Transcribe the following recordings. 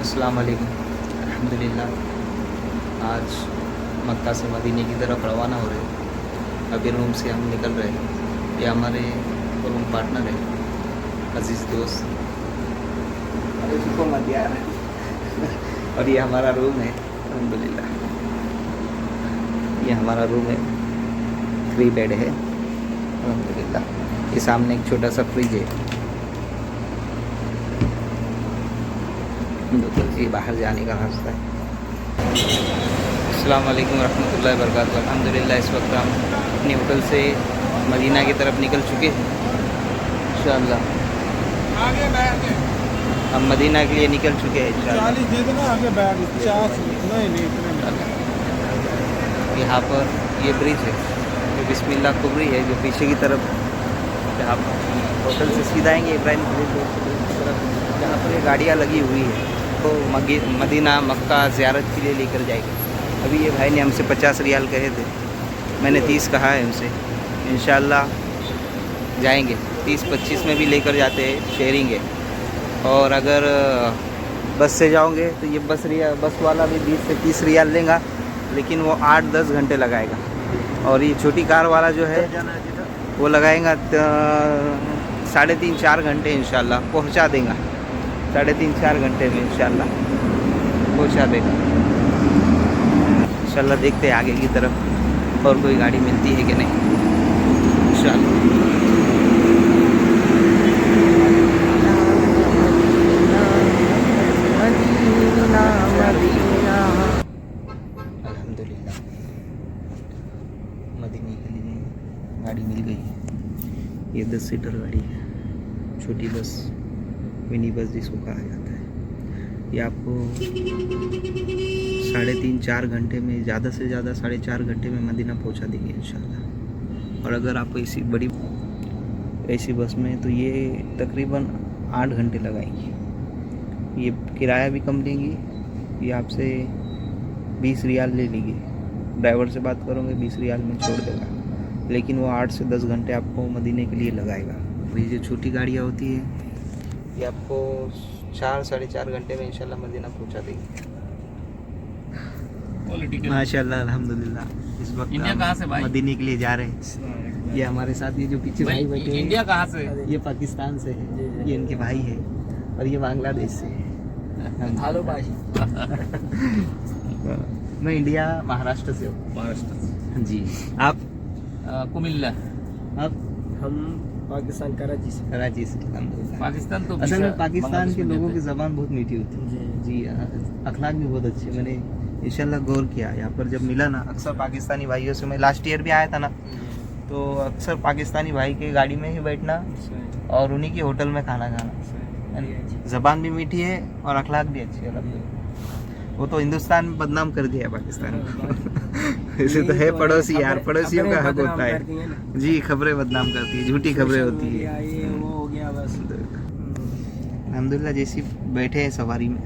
अस्सलाम वालेकुम। अल्हम्दुलिल्लाह आज मक्का से मदीने की तरफ रवाना हो रहे हैं। अभी रूम से हम निकल रहे हैं। ये हमारे रूम पार्टनर है, अजीज़ दोस्त और इसको मदियार है और ये हमारा रूम है। अल्हम्दुलिल्लाह ये हमारा रूम है, 3 बेड है। अल्हम्दुलिल्लाह ये सामने एक छोटा सा फ्रिज है। तो ये बाहर जाने का रास्ता है। अस्सलाम वालेकुम रहमतुल्लाहि व बरकातहू। अल्हम्दुलिल्लाह इस वक्त हम अपनी होटल से मदीना की तरफ निकल चुके हैं। इंशाअल्लाह हम मदीना के लिए निकल चुके हैं इंशाअल्लाह। यहाँ पर ये ब्रिज है, ये बिस्मिल्लाह कुबरी है, जो पीछे की तरफ जहाँ होटल से सीधा आएंगे इब्राहिम ब्रिज की तरफ, जहाँ पर ये गाड़ियाँ लगी हुई है तो मदीना मक्का ज़ियारत के लिए लेकर जाएगी। अभी ये भाई ने हमसे 50 रियाल कहे थे, मैंने 30 कहा है उनसे। इंशाअल्लाह जाएंगे, 30-25 में भी लेकर जाते हैं, शेयरिंग है। और अगर बस से जाओगे तो ये बस वाला भी 20 से 30 रियाल लेगा, लेकिन वो 8-10 घंटे लगाएगा। और ये छोटी कार वाला जो है वो लगाएगा 3.5-4 घंटे। इंशाअल्लाह पहुंचा देगा, 3.5-4 घंटे में इंशाअल्लाह पहुंचा देगा। इंशाअल्लाह देखते हैं आगे की तरफ और कोई गाड़ी मिलती है कि नहीं इंशाअल्लाह। अल्हम्दुलिल्लाह मदीने के लिए गाड़ी मिल गई है। ये 10 सीटर गाड़ी है, छोटी बस, मिनी बस जिसको कहा जाता है। ये आपको 3.5-4 घंटे में, ज़्यादा से ज़्यादा 4.5 घंटे में मदीना पहुंचा देंगे इंशाल्लाह। और अगर आप ऐसी बड़ी ऐसी बस में तो ये तकरीबन 8 घंटे लगाएंगी। ये किराया भी कम लेंगी, ये आपसे 20 रियाल ले लेंगी। ड्राइवर से बात करोगे 20 रियाल में छोड़ देगा, लेकिन वो 8 से 10 घंटे आपको मदीने के लिए लगाएगा। ये जो छोटी गाड़ियाँ होती है ये आपको 4-4.5 घंटे में इंशाल्लाह मदीना पहुंचा देगी। माशाल्लाह अल्हम्दुलिल्लाह। इस वक्त इंडिया कहाँ से भाई? मदीने के लिए जा रहे हैं। ये हमारे साथ ये जो पीछे भाई बैठे हैं, इंडिया कहाँ से? ये पाकिस्तान से है, ये इनके भाई है, और ये बांग्लादेश से है। हेलो भाई। मैं इंडिया महाराष्ट्र से हूँ। महाराष्ट्र जी, आप? कुमिल्ला। आप? हम पाकिस्तान कराची से। कराची से। अल्हम्दुलिल्लाह। पाकिस्तान तो असल में पाकिस्तान के लोगों की ज़बान बहुत मीठी होती है जी, अखलाक भी बहुत अच्छे। मैंने इंशाल्लाह गौर किया यहाँ पर जब मिला ना, अक्सर पाकिस्तानी भाइयों से, मैं लास्ट ईयर भी आया था ना, तो अक्सर पाकिस्तानी भाई के गाड़ी में ही बैठना और उन्हीं की होटल में खाना खाना। ज़बान भी मीठी है और अखलाक भी अच्छी है। वो तो हिंदुस्तान में बदनाम कर दिया है पाकिस्तान को। ऐसे तो है पड़ोसी यार, पड़ोसियों का हक होता है जी। खबरें बदनाम करती है, झूठी खबरें होती है। ये वो हो गया बस। अल्हम्दुलिल्लाह जैसी बैठे हैं सवारी में,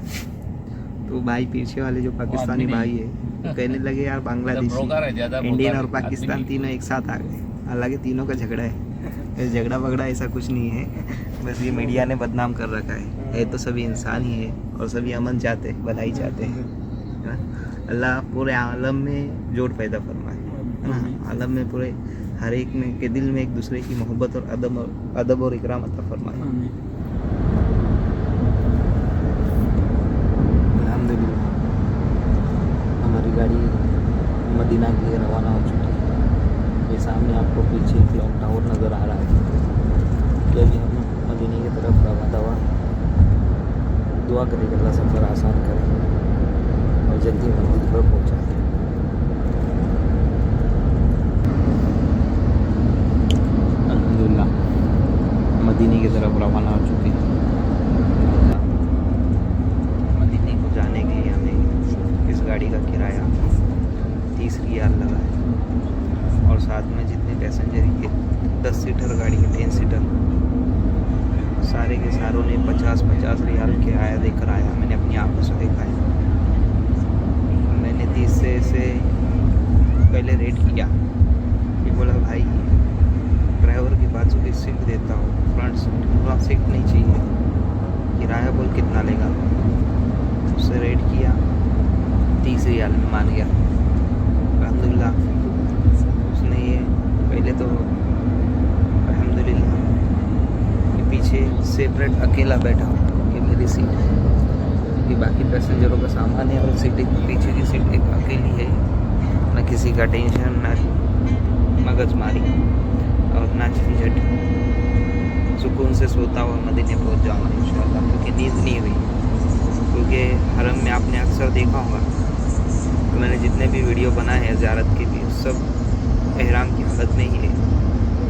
तो भाई पीछे वाले जो पाकिस्तानी भाई है वो कहने लगे यार बांग्लादेशी, इंडियन और पाकिस्तान तीनों एक साथ आ गए। हालांकि तीनों का झगड़ा है, झगड़ा वगड़ा ऐसा कुछ नहीं है, बस ये मीडिया ने बदनाम कर रखा है तो सभी इंसान ही है और सभी अमन चाहते हैं, भलाई चाहते हैं। अल्लाह पूरे आलम में जोड़ पैदा फरमाए, है ना। आलम में पूरे हर एक में के दिल में एक दूसरे की मोहब्बत और अदब और इकराम अता फरमाए। अल्हम्दुलिल्लाह हमारी गाड़ी मदीना के लिए रवाना हो चुकी है। ये सामने आपको पीछे क्लॉक टावर नज़र आ रहा है। कि अभी हम मदीने की तरफ रवाना हुआ। दुआ करें कि अल्लाह सफ़र आसान करे और जल्दी मंजिल पर पहुँचाए। अल्हम्दुलिल्लाह मदीने की तरफ रवाना हो चुके हैं। मदीने को जाने के लिए हमें इस गाड़ी का किराया 30 रियाल लगा है, और साथ में जितने पैसेंजर के 10 सीटर गाड़ी है, 10 सीटर, सारे के सारों ने 50-50 रियाल किराया देकर आया। मैंने अपनी आंखों से देखा है। मैंने 30 से पहले रेट किया, ये बोला भाई ड्राइवर की बाजू की सीट देता हूँ, फ्रंट सीट नहीं चाहिए, किराया बोल कितना लेगा। से रेट किया, 30 रियाल में मान गया अल्हम्दुलिल्लाह। उसने ये पहले तो अल्हम्दुलिल्लाह ये पीछे सेपरेट अकेला बैठा हूँ, ये मेरी सीट है, ये बाकी पैसेंजरों का सामान है और सीट पीछे की सीट एक अकेली है। ना किसी का टेंशन, ना मगजमारी और ना झंझट, सुकून से सोता हुआ मदीने पहुंच जाऊँगा इंशाल्लाह, क्योंकि नींद नहीं हुई। क्योंकि हरम में आपने अक्सर देखा होगा तो मैंने जितने भी वीडियो बनाए हैं ज़ियारत के भी, सब एहराम की हालत में ही है।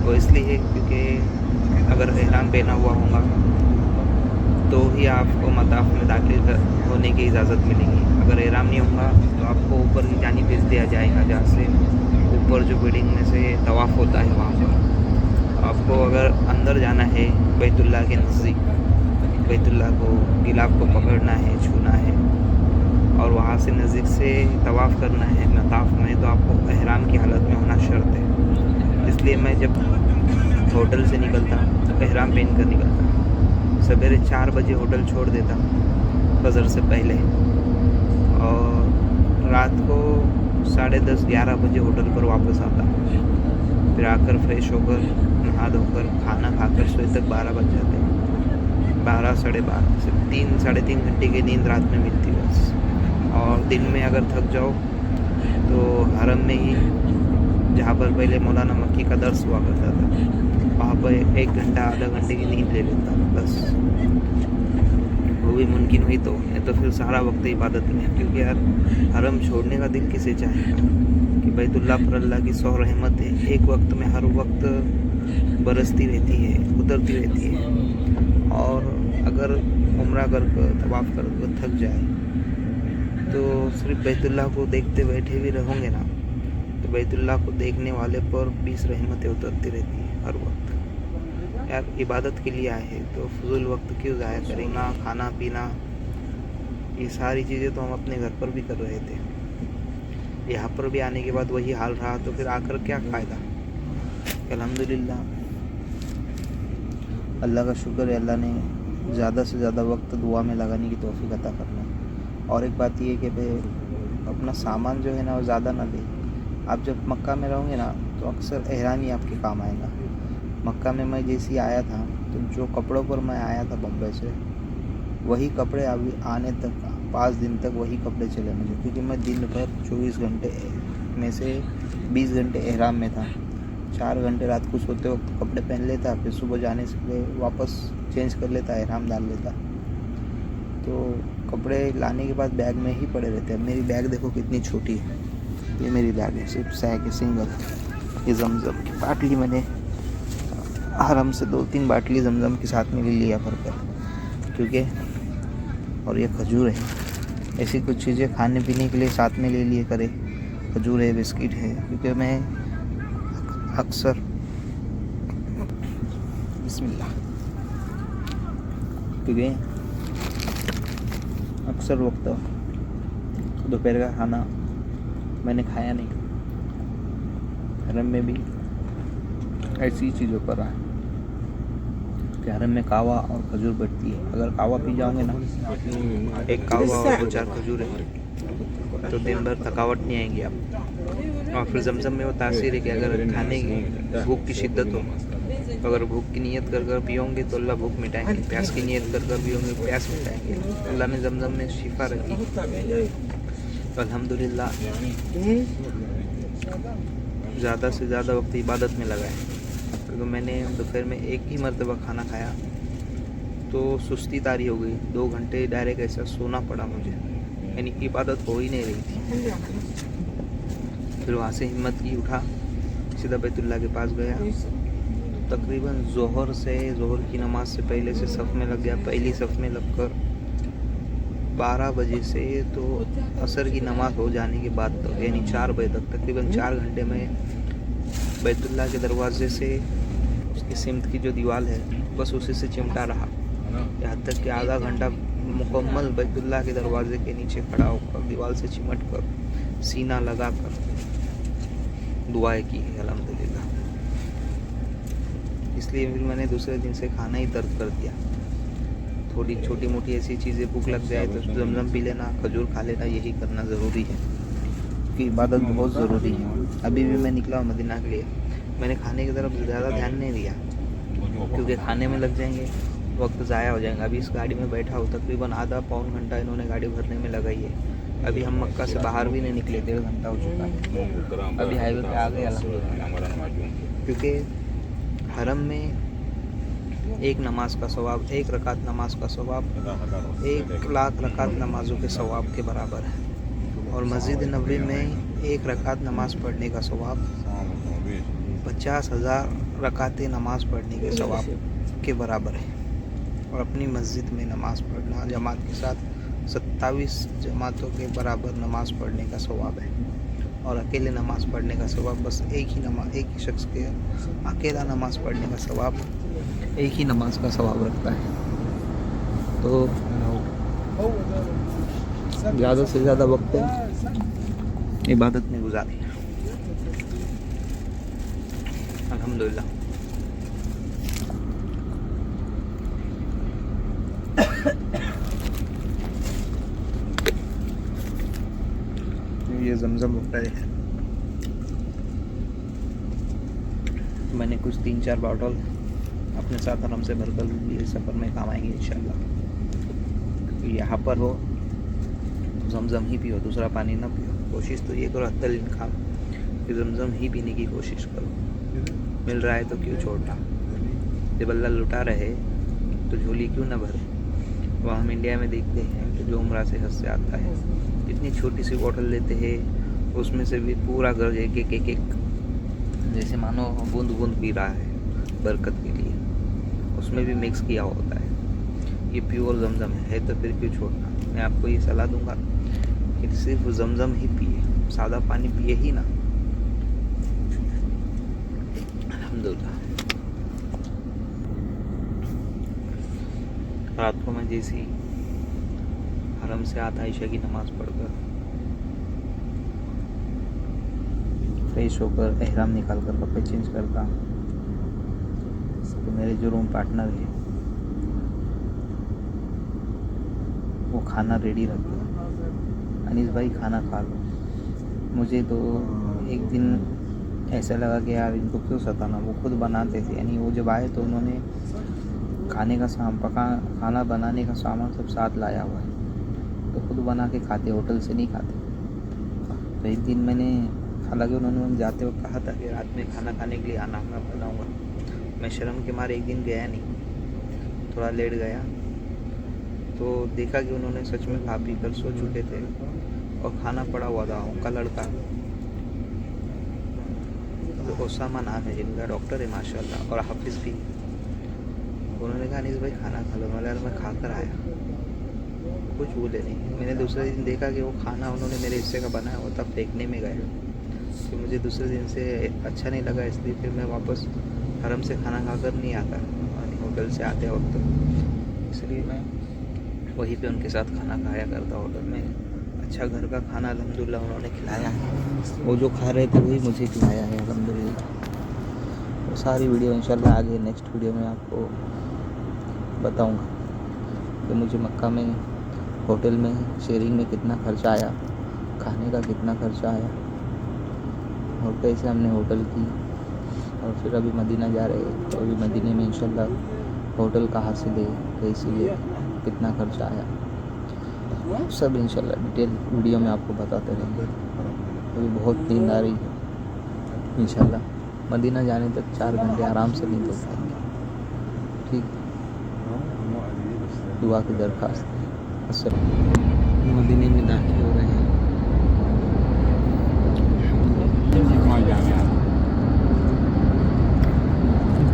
वो इसलिए क्योंकि अगर एहराम पहना हुआ होगा तो ही आपको मताफ में दाखिल होने की इजाज़त मिलेगी। अगर एहराम नहीं होगा तो आपको ऊपर की जानिब भेज दिया जाएगा, जहाँ से ऊपर जो बिल्डिंग में से तवाफ़ होता है वहाँ पर। आपको अगर अंदर जाना है बैतुल्लाह के नज़दीक, बैतुल्लाह को गिलाफ को पकड़ना है, छूना है और वहाँ से नज़दीक से तवाफ़ करना है मताफ में, तो आपको एहराम की हालत में होना शर्त है। इसलिए मैं जब होटल से निकलता तो एहराम पहन कर निकलता। सवेरे 4 बजे होटल छोड़ देता फजर से पहले, और रात को 10:30-11 बजे होटल पर वापस आता। फिर आकर फ्रेश होकर नहा धोकर खाना खाकर सोए तक 12 बज जाते। 12 साढ़े 12 से 3 साढ़े 3 घंटे की नींद रात में मिलती बस। और दिन में अगर थक जाओ तो हरम में ही, जहाँ पर पहले मौलाना मक्की का दर्स हुआ करता था, वहाँ पर 1 घंटा आधा घंटे की नींद ले लेता बस। वो भी मुमकिन हुई तो, नहीं तो फिर सारा वक्त इबादत में। क्योंकि यार हरम छोड़ने का दिल किसे चाहेगा कि बैतुल्लाह पर अल्लाह की 100 रहमत है, एक वक्त में हर वक्त बरसती रहती है, उतरती रहती है। और अगर उम्रा कर तवाफ़ कर थक जाए तो सिर्फ बैतुल्लाह को देखते बैठे भी रहोगे ना, तो बैतुल्लाह को देखने वाले पर 20 रहमतें उतरती रहती हैं हर वक्त। यार इबादत के लिए आए हैं तो फजूल वक्त क्यों ज़ाया करेंगे। खाना पीना ये सारी चीज़ें तो हम अपने घर पर भी कर रहे थे, यहाँ पर भी आने के बाद वही हाल रहा, तो फिर आकर क्या फ़ायदा। अल्हम्दुलिल्लाह अल्लाह का शुक्र है, अल्लाह ने ज़्यादा से ज़्यादा वक्त दुआ में लगाने की तौफीक अता करना। और एक बात ये है कि भाई अपना सामान जो है ना वो ज़्यादा ना ले। आप जब मक्का में रहोगे ना तो अक्सर एहराम ही आपके काम आएगा। मक्का में मैं जैसे ही आया था तो जो कपड़ों पर मैं आया था बम्बई से, वही कपड़े अभी आने तक 5 दिन तक वही कपड़े चले मुझे, क्योंकि मैं दिन भर 24 घंटे में से 20 घंटे एहराम में था। 4 घंटे रात को सोते वक्त कपड़े पहन लेता, फिर सुबह जाने से पहले वापस चेंज कर लेता, एहराम डाल लेता। तो कपड़े लाने के बाद बैग में ही पड़े रहते हैं। मेरी बैग देखो कितनी छोटी है, ये मेरी बैग है, सिर्फ सैक है सिंगल। ये जमजम की बाटली मैंने हरम से 2-3 बाटली जमजम के साथ में ले लिया भर कर, क्योंकि और ये खजूर है, ऐसी कुछ चीज़ें खाने पीने के लिए साथ में ले लिए करे। खजूर है, बिस्किट है, क्योंकि मैं अक्सर बिस्मिल्लाह, क्योंकि अक्सर वक्त दोपहर का खाना मैंने खाया नहीं। हरम में भी ऐसी चीज़ों पर रहा कि हरम में कावा और खजूर बढ़ती है। अगर कावा पी जाओगे ना, एक कावा और 2-4 खजूर है तो दिन भर थकावट नहीं आएगी आप। और फिर जमजम में वो तासीर है कि अगर खाने की भूख की शिद्दत हो, तो अगर भूख की नीयत कर कर पियोगे तो अल्लाह भूख मिटाएंगे, प्यास की नीयत कर कर पियोगे प्यास मिटाएंगे। अल्लाह ने जमजम में शिफा रखी। तो अल्हम्दुलिल्लाह ज़्यादा से ज़्यादा वक्त इबादत में लगाए, क्योंकि मैंने दोपहर में एक ही मरतबा खाना खाया तो सुस्ती तारी हो गई। 2 घंटे डायरेक्ट ऐसा सोना पड़ा मुझे, यानी इबादत हो ही नहीं रही थी। फिर वहाँ से हिम्मत की, उठा, सीधा बैतुल्लाह के पास गया। तकरीबन ज़ोहर की नमाज से पहले से सफ़ में लग गया। पहली सफ़ में लगकर 12 बजे से तो असर की नमाज हो जाने के बाद तक, यानी 4 बजे तक, तकरीबन 4 घंटे में बैतुल्लाह के दरवाजे से उसकी सिमत की जो दीवार है बस उसी से चिमटा रहा, यहाँ तक कि आधा घंटा मुकम्मल बैतुल्लाह के दरवाजे के नीचे खड़ा होकर दीवार से चिमट कर सीना लगा कर दुआएं की अल्हम्दुलिल्लाह। इसलिए फिर मैंने दूसरे दिन से खाना ही तर्क कर दिया। थोड़ी छोटी मोटी ऐसी चीज़ें भूख लग जाए तो जमजम पी लेना, खजूर खा लेना, यही करना ज़रूरी है क्योंकि इबादत बहुत ज़रूरी है। अभी भी मैं निकला हूँ मदीना के लिए, मैंने खाने की तरफ ज़्यादा ध्यान नहीं दिया क्योंकि खाने में लग जाएंगे, वक्त ज़ाया हो जाएगा। अभी इस गाड़ी में बैठा हूँ, तकरीबन आधा पौन घंटा इन्होंने गाड़ी भरने में लगाई है। अभी हम मक्का से बाहर भी नहीं निकले, 1.5 घंटा हो चुका है। अभी हाईवे पे आ गए अल्हम्दुलिल्लाह, क्योंकि हरम में एक नमाज का सवाब, 1 रकात नमाज का सवाब 1 लाख रकात नमाजों के सवाब के बराबर है। और मस्जिद नबवी में 1 रकात नमाज पढ़ने का सवाब 50,000 रकातें नमाज पढ़ने के सवाब के बराबर है। और अपनी मस्जिद में नमाज पढ़ना जमात के साथ 27 जमातों के बराबर नमाज पढ़ने का सवाब है। और अकेले नमाज पढ़ने का सवाब बस एक ही शख्स के अकेला नमाज पढ़ने का सवाब एक ही नमाज का सवाब रखता है। तो ज़्यादा से ज़्यादा वक्त इबादत में गुजारें अल्हम्दुलिल्लाह। ये जमजम होटल है, मैंने कुछ 3-4 बॉटल अपने साथ आराम से भर कर लिए, सफ़र में काम आएंगे इंशाल्लाह। तो यहाँ पर हो तो जमजम ही पियो, दूसरा पानी ना पियो। कोशिश तो ये करो हत्तल इनका कि जमजम ही पीने की कोशिश करो, मिल रहा है तो क्यों छोड़ना। जब अल्लाह लुटा रहे तो झोली क्यों ना भरे। वह हम इंडिया में देखते हैं कि जो उम्रा से हज से आता है इतनी छोटी सी बोतल लेते हैं, उसमें से भी पूरा घर एक जैसे मानो बूंद बूंद पी रहा है बरकत के लिए, उसमें भी मिक्स किया होता है। ये प्योर जमजम है तो फिर क्यों छोड़ना। मैं आपको ये सलाह दूंगा कि सिर्फ जमजम ही पिए, सादा पानी पिए ही ना। अल्हम्दुलिल्लाह। रात को मैं जैसे ही हरम से आता ईशा की नमाज़ पढ़कर फ्रेश होकर एहराम निकाल कर कपड़े चेंज करता, तो मेरे जो रूम पार्टनर है वो खाना रेडी रखते, अनीस भाई खाना खा लो। मुझे तो एक दिन ऐसा लगा कि यार इनको क्यों सताना, वो खुद बनाते थे। यानी वो जब आए तो उन्होंने खाने का खाना बनाने का सामान सब साथ लाया हुआ है, तो खुद बना के खाते, होटल से नहीं खाते। तो एक दिन मैंने, हालांकि उन्होंने जाते वक्त कहा था कि रात में खाना खाने के लिए आना, मैं बनाऊँगा। मैं शर्म के मारे एक दिन गया नहीं, थोड़ा लेट गया तो देखा कि उन्होंने सच में खा पी कर सो चुके थे और खाना पड़ा हुआ था। उनका लड़का तो ओसामा नाम है जिनका, डॉक्टर है माशाल्लाह और हाफिज़ भी। उन्होंने कहा अनीस भाई खाना खा लो। मैं खा कर आया, कुछ बोले नहीं। मैंने दूसरे दिन देखा कि वो खाना उन्होंने मेरे हिस्से का बनाया हुआ था, फेंकने में गए। तो मुझे दूसरे दिन से अच्छा नहीं लगा, इसलिए फिर मैं वापस हरम से खाना खाकर नहीं आता होटल से आते वक्त, इसलिए मैं वहीं पे उनके साथ खाना खाया करता होटल में। अच्छा घर का खाना अल्हम्दुलिल्लाह उन्होंने खिलाया है, वो जो खा रहे थे वही मुझे खिलाया है अल्हम्दुलिल्लाह। वो सारी वीडियो इंशाल्लाह आगे नेक्स्ट वीडियो में आपको बताऊंगा कि मुझे मक्का में होटल में शेयरिंग में कितना खर्चा आया, खाने का कितना खर्चा आया और कैसे हमने होटल की। और फिर अभी मदीना जा रहे हैं, तो अभी मदीने में इंशाल्लाह होटल कहाँ से ले, कैसे ले, कितना खर्चा आया, सब इंशाल्लाह डिटेल वीडियो में आपको बताते रहेंगे। अभी बहुत नींद आ रही है, इंशाल्लाह मदीना जाने तक 4 घंटे आराम से नींद हो पाएंगे। ठीक, दुआ की दरख्वास्त है। मदीने में दाखिल हो रहे हैं।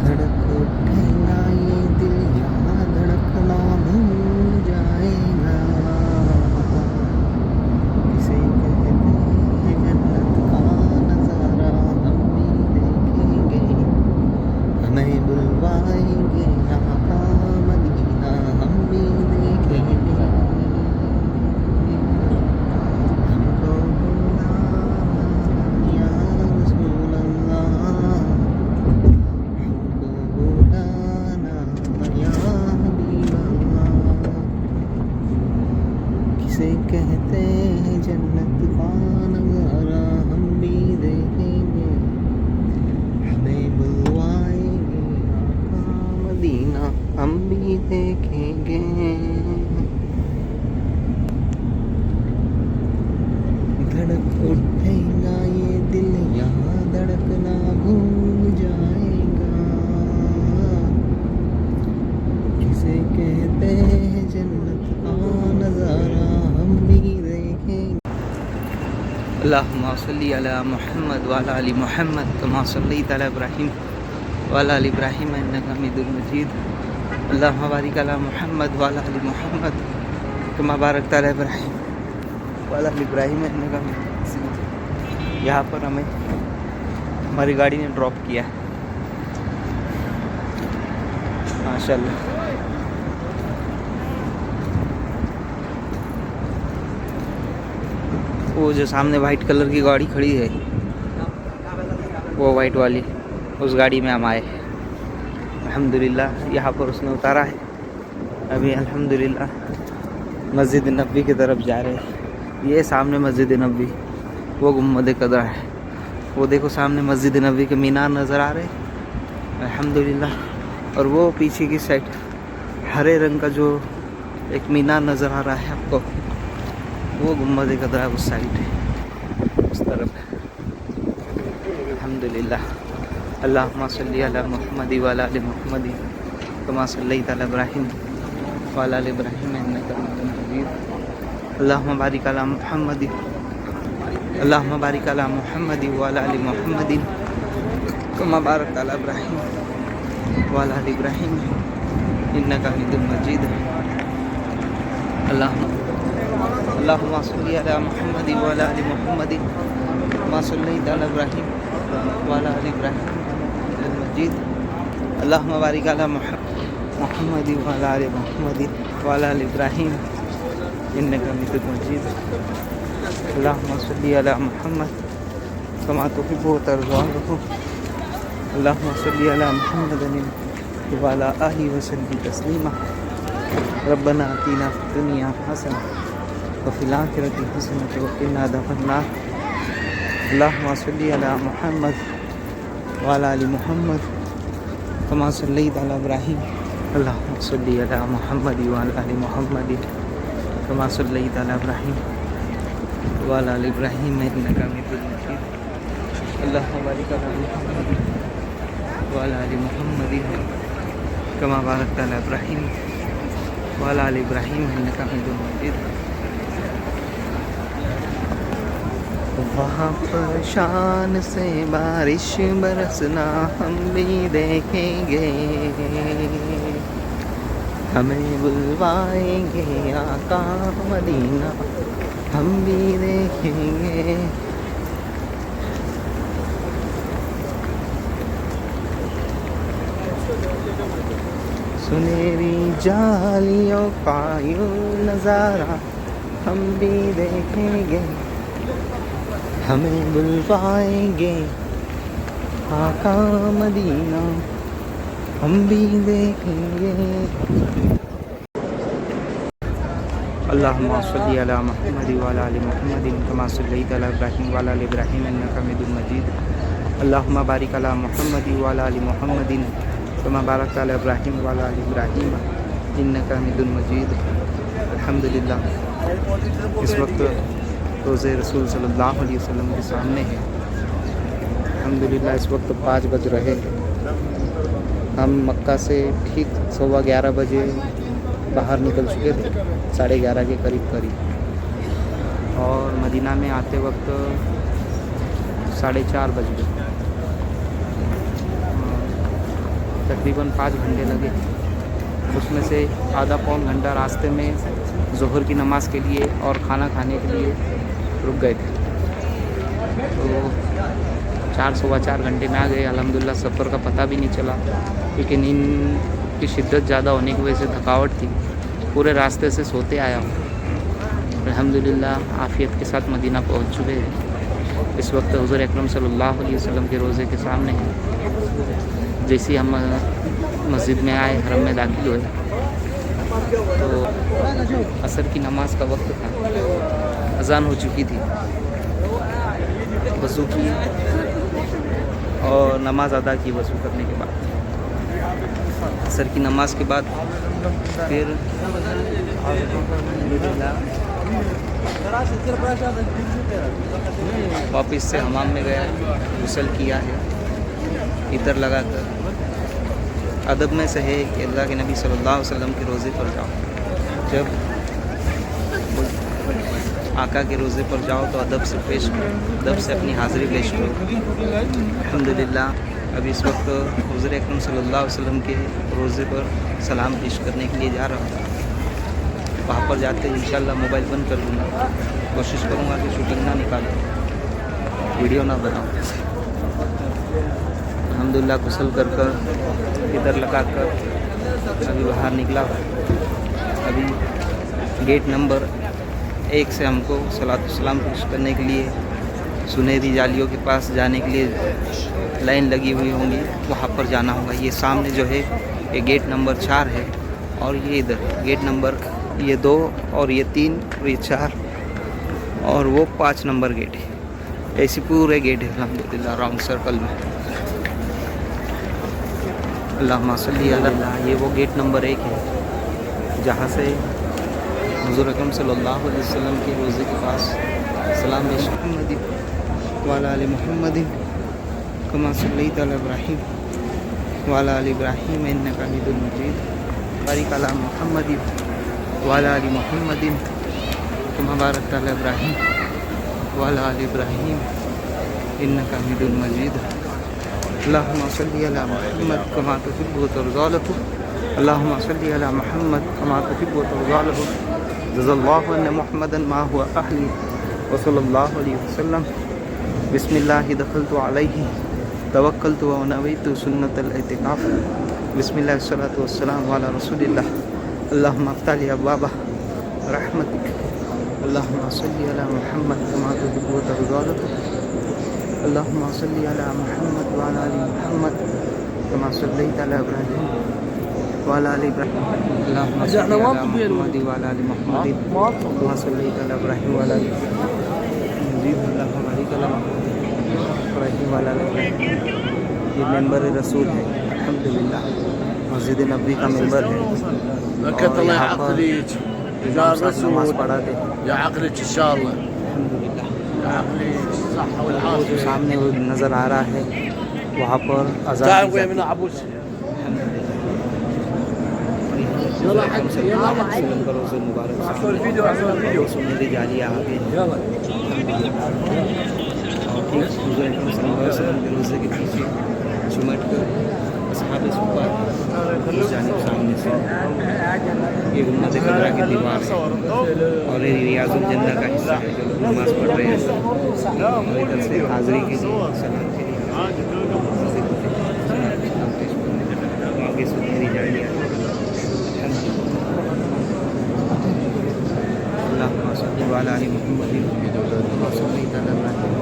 धड़क उठेगा ये दिल, यहाँ धड़कना भूल जाएगा। इसे कहते हैं जन्नत का नजारा, हम भी देखेंगे, हमें बुलवाएंगे यहाँ का मदीना, हम भी देखेंगे। हमको बुला या रसूल अल्लाह, हमको बुला जिसे कहते हैं जन्नत का नज़ारा हम भी देखेंगे, हमें बुलवाएंगे आका मदीना हम भी देखेंगे। धड़क उठेगा ये दिल यहाँ धड़कना भूल जाएगा, जिसे कहते हैं जन्नत का नज़ारा हम भी देखेंगे। अल्लाहुम्मा सल्ली अला मुहम्मद व अला आलि मुहम्मद कमा सल्लैता अला इब्राहीम व अला आलि इब्राहीम इन्नका हमीदुम मजीद। अल्लाहुम्मा बारिक अला मुहम्मद व अला आलि मुहम्मद कमा बारकता अला इब्राहीम व अला आलि इब्राहीम इन्नका हमीदुम मजीद। यहाँ पर हमें हमारी गाड़ी ने ड्रॉप किया है माशाल्लाह। वो जो सामने वाइट कलर की गाड़ी खड़ी है, वो वाइट वाली, उस गाड़ी में हम आए अल्हम्दुलिल्लाह। यहाँ पर उसने उतारा है। अभी अल्हम्दुलिल्लाह मस्जिद नबी की तरफ जा रहे हैं। ये सामने मस्जिद नबी, वो गुम्बद कदर है। वो देखो सामने मस्जिद नबी के मीनार नज़र आ रहे हैं अल्हम्दुलिल्लाह। और वो पीछे की साइड हरे रंग का जो एक मीनार नज़र आ रहा है आपको, वो गुम्बद कदर उस साइड है, उस तरफ है अल्हम्दुलिल्लाह। अल्लाहुम्मा सल्ली अला मुहम्मद व अला आलि मुहम्मद कमा सल्लैता अला इब्राहीम व अला आलि इब्राहीम इन्नका हमीदुम मजीद। अल्लाहुम्मा बारिक अला मुहम्मद अल्लाहुम्मा बारिक अला मुहम्मद व अला आलि मुहम्मद कमा बारकता अला इब्राहीम व अला आलि इब्राहीम इन्नका हमीदुम मजीद। अल्लाहुम्मा सल्ली अला मुहम्मद व अला आलि मुहम्मद कमा सल्लैता अला इब्राहीम व अला आलि इब्राहीम इन्नका हमीदुम मजीद। अल्लाहुम्मा बारिक अला मुहम्मद व अला आलि मुहम्मद व अला आलि इब्राहीम इन्नका हमीदुम मजीद। अल्लाहुम्मा सल्ली अला मुहम्मद कमा तुहिब्बु व तर्ज़ा। अल्लाहुम्मा सल्ली अला मुहम्मद व अला आलिहि व सल्लिम तस्लीमा। रब्बना आतिना फिद दुनिया हसना व फिल आखिरति हसनत व क़िना अज़ाबन्नार। अल्लाहुम्मा सल्ली अला मुहम्मद व अला आलि मुहम्मद कमा सल्लैता अला इब्राहीम। अल्लाहुम्मा सल्ली अला मुहम्मद व अला आलि मुहम्मद कमा सल्लैता अला इब्राहीम व अला आलि इब्राहीम इन्नका हमीदुम मजीद। अल्लाहुम्मा बारिक अला मुहम्मद व अला आलि मुहम्मद कमा बारकता अला इब्राहीम व अला आलि इब्राहीम इन्नका हमीदुम मजीद। वहाँ पर शान से बारिश बरसना हम भी देखेंगे, हमें बुलवाएंगे आका मदीना हम भी देखेंगे। सुनहरी जालियों का यूं नज़ारा हम भी देखेंगे, हमें बुलवाएंगे आका मदीना हम भी देखेंगे। अल्लाहुम्मा सल्ली अला मुहम्मद व अला आलि मुहम्मद कमा सल्लैता अला इब्राहीम व अला आलि इब्राहीम इन्नका हमीदुम मजीद। अल्लाहुम्मा बारिक अला मुहम्मद व अला आलि मुहम्मद कमा बारकता अला इब्राहीम व अला आलि इब्राहीम इन्नका हमीदुम मजीद। अल्हम्दुलिल्लाह इस वक्त रोज़े रसूल सल्लल्लाहु अलैहि वसल्लम के सामने है। अल्हम्दुलिल्लाह इस वक्त 5 बज रहे हैं। हम मक्का से ठीक 11:15 बजे बाहर निकल चुके थे, 11:30 के करीब और मदीना में आते वक्त 4:30 बज गए। तकरीबन 5 घंटे लगे। उसमें से आधा पौन घंटा रास्ते में ज़ोहर की नमाज़ के लिए और खाना खाने के लिए रुक गए थे। तो 4-4.25 घंटे में आ गए। अल्हम्दुलिल्लाह सफ़र का पता भी नहीं चला, क्योंकि नींद की शिद्दत ज़्यादा होने की वजह से थकावट थी। पूरे रास्ते से सोते आया हूँ। अल्हम्दुलिल्लाह आफ़ियत के साथ मदीना पहुँच चुके हैं। इस वक्त हुज़ूर अकरम सल्लल्लाहु अलैहि वसल्लम के रोज़े के सामने हैं। जैसे हम मस्जिद में आए, हरम में दाखिल हुए, तो असर की नमाज का वक्त था, अजान हो चुकी थी। वज़ू की और नमाज अदा की। वज़ू करने के बाद असर की नमाज के बाद फिर वापस से हमाम में गया, गुस्ल किया है, इतर लगा कर। अदब में से है कि अल्लाह के नबी सल्लल्लाहु अलैहि वसल्लम के रोज़े पर जाओ, जब आका के रोज़े पर जाओ तो अदब से पेश करो, अदब से अपनी हाज़िरी पेश करो। अल्हम्दुलिल्लाह अभी इस वक्त हुज़ूर अकरम सल्लल्लाहु अलैहि वसल्लम के रोज़े पर सलाम पेश करने के लिए जा रहा हूँ। वहाँ पर जाते ही इंशाल्लाह मोबाइल बंद कर दूँगा, कोशिश करूँगा कि शूटिंग ना निकालूँ, वीडियो ना बनाऊँ। अल्हम्दुलिल्लाह गुस्ल कर इधर लगा कर अभी बाहर निकला। अभी गेट नंबर 1 से हमको सलात सलाम पेश करने के लिए सुनहरी जालियों के पास जाने के लिए लाइन लगी हुई होंगी, वहाँ पर जाना होगा। ये सामने जो है ये गेट नंबर 4 है, और ये इधर गेट नंबर ये 2 और ये 3 और ये 4 और वो 5 नंबर गेट है। ऐसे पूरे गेट है अल्हम्दुलिल्लाह राउंड सर्कल में। अल्लाहुम्मा सल्ली अला, ये वो गेट नंबर 1 है जहाँ से हुज़ूर अकरम सल्लल्लाहु अलैहि वसल्लम के रोज़े के पास सलाम पेश मुहम्मद वाला आले मुहम्मद कमा सल्लैता अला इब्राहीम वाला आले इब्राहीम इन्नका हमीदुम मजीद बारिक अला मुहम्मद वाला आले मुहम्मद कमा बारकता अला इब्राहीम वाला आले इब्राहीम इन्नका हमीदुम मजीद। अल्लाहुम्मा सल्ली अला मुहम्मद कमा तुहिब्बु व तर्ज़ा लहु अल्लाहुम्मा सल्ली अला मुहम्मद कमा तुहिब्बु व तर्ज़ा लहु जज़ल्लाहु अन्ना मुहम्मदन मा हुवा अहली व सल्लल्लाहु अलैहि वसल्लम। बिस्मिल्लाहि दखलतु अलैहि तवक्कलतु व नवैतु सुन्नतल इतिकाफ। बिस्मिल्लाहि वस्सलातु वस्सलामु अला रसूलिल्लाह। अल्लाहुम्मा अफ्तह लि अब्वाब रहमतिक अल्लाहुम्मा सल्ली अला मुहम्मद कमा तुहिब्बु व तर्ज़ा लहु अल्लाहुम्मा सल्ली अला मुहम्मद व अला आलि मुहम्मद कमा सल्लैता अला इब्राहीम व अला आलि इब्राहीम अल्लाहुम्मा सल्ली अला मुहम्मद व अला आलि मुहम्मद कमा सल्लैता अला इब्राहीम व अला आलि इब्राहीम अल्लाहुम्मा बारिक अला इब्राहीम व अला आलि इब्राहीम। ये मेंबर रसूल है अल्हम्दुलिल्लाह, मस्जिद नबवी का मेंबर है। और यहाँ पर इमाम साहब नमाज़ पढ़ाते हैं। जो सामने वो नज़र आ रहा है वहाँ पर अज़ान मुबारक सुनहरी जालियाँ आ गई और ठीक रोज़े के पीछे चुमट कर असहाब सुपर उस जानिब सामने से ये गुम्बद खदरा की दीवार है और ये रियाजुल जन्नह का हिस्सा है जो लोग नमाज़ पढ़ रहे हैं। और इधर से हाज़िरी के लिए सलाम के लिए आगे सुनहरी जालियाँ। अल्लाहुम्मा सल्ली अला मुहम्मद व सल्लैता अला इब्राहीम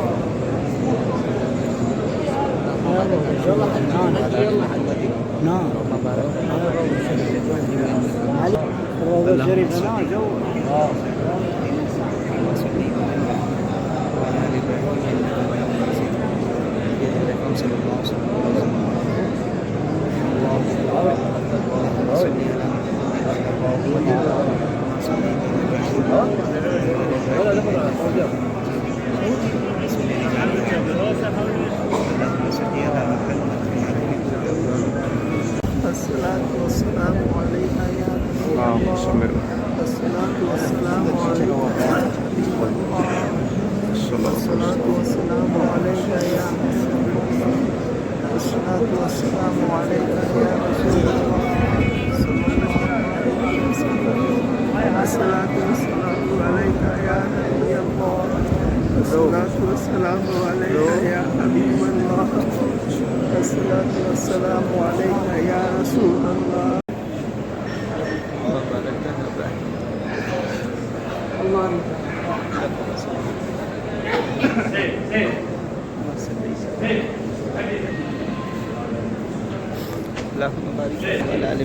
अस्सलातु वस्सलामु अलैका या रसूलल्लाह। अस्सलातु वस्सलामु अलैका या हबीबल्लाह। अस्सलातु वस्सलामु अलैका या हबीबल्लाह। अस्सलातु वस्सलामु अलैका या रसूलल्लाह। अस्सलातु वस्सलामु अलैका या नबीयल्लाह। अस्सलातु वस्सलामु अलैका या हबीबल्लाह। अस्सलातु वस्सलामु अलैका या रसूलल्लाह। अल्लाहुम्मा बारिक अला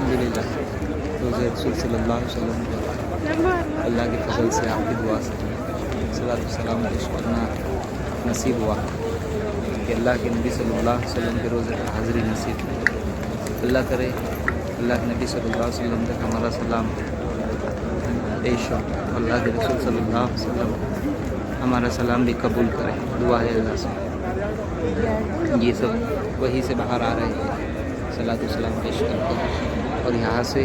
अल्हम्दुलिल्लाह रोज़े रसूल सल्लल्लाहु अलैहि वसल्लम अल्लाह के फजल से आपकी दुआ से सलात सलाम पेश करना नसीब हुआ कि अल्लाह के नबी सल्लल्लाहु अलैहि वसल्लम के रोज़े पर हाज़िरी नसीब अल्लाह करे अल्लाह के नबी सल्लल्लाहु अलैहि वसल्लम तक हमारा सलाम पेश हो अल्लाह के रसूल सल्लल्लाहु अलैहि वसल्लम हमारा सलाम भी कबूल करे दुआ है अल्लाह से ये सब वहीं से बाहर आ रहे हैं सलात सलाम पेश करके और यहाँ से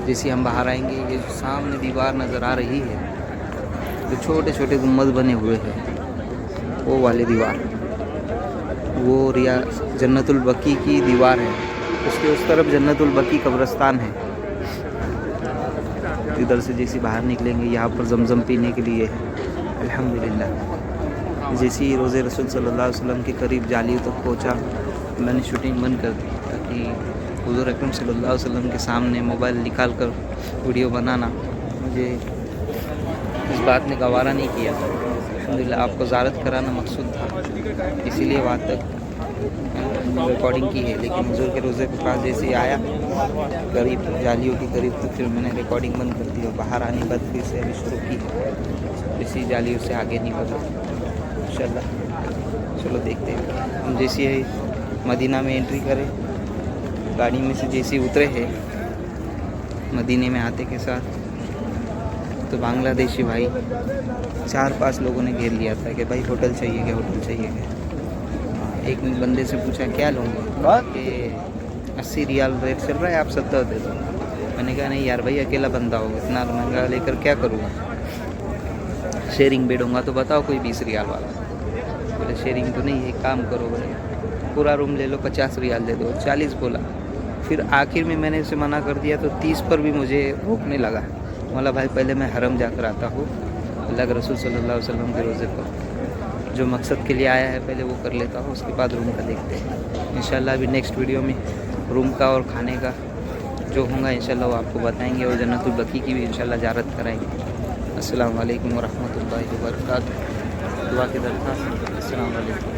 जैसे हम बाहर आएंगे ये सामने दीवार नज़र आ रही है जो छोटे छोटे गुम्बद बने हुए हैं वो वाली दीवार वो रिया जन्नतुल बकी की दीवार है उसके उस तरफ जन्नतुल बकी कब्रिस्तान है इधर से जैसे बाहर निकलेंगे यहाँ पर जमजम पीने के लिए अल्हम्दुलिल्लाह जैसे ही रोज़े रसूल सल्लल्लाहु अलैहि वसल्लम के करीब जालियों तक पहुँचा मैंने शूटिंग बंद कर दी ताकि हुज़ूर अकरम सल्लल्लाहु अलैहि वसल्लम के सामने मोबाइल निकाल कर वीडियो बनाना मुझे इस बात ने गवारा नहीं किया अल्हम्दुलिल्लाह आपको ज़ारत कराना मकसूद था इसीलिए वहाँ तक रिकॉर्डिंग की है लेकिन हुज़ूर के रोज़े के पास जैसे ही आया करीब जालियों के करीब तो फिर मैंने रिकॉर्डिंग बंद कर दी और बाहर आने बाद फिर से अभी शुरू की इसी जालियों से आगे नहीं बढ़ा इंशाल्लाह चलो देखते हैं हम जैसे ही मदीना में एंट्री करें गाड़ी में से जैसे उतरे हैं मदीने में आते के साथ तो बांग्लादेशी भाई 4-5 लोगों ने घेर लिया था कि भाई होटल चाहिए क्या होटल चाहिए क्या एक बंदे से पूछा क्या लूँगा कि 80 रियाल रेट चल रहा है आप 70 दे दो मैंने कहा नहीं यार भाई अकेला बंदा हो इतना महंगा लेकर क्या करूँगा शेयरिंग बेड होगा तो बताओ कोई 20 रियाल वाला बोले शेयरिंग तो नहीं एक काम करो बोले पूरा रूम ले लो 50 रियाल दे दो 40 बोला फिर आखिर में मैंने उसे मना कर दिया तो 30 पर भी मुझे रोकने लगा बोला भाई पहले मैं हरम जाकर आता हूँ अल्लाह के रसूल सल्लल्लाहु अलैहि वसल्लम के रोज़े पर जो मकसद के लिए आया है पहले वो कर लेता हूँ उसके बाद रूम का देखते हैं इंशाल्लाह अभी नेक्स्ट वीडियो में रूम का और खाने का जो होगा इंशाल्लाह वो आपको बताएंगे और जन्नतुल बकी की भी इंशाल्लाह ज़ियारत कराएंगे अस्सलाम वालेकुम व रहमतुल्लाहि व बरकातुहू दुआ की दरख्वास्त अस्सलाम वालेकुम।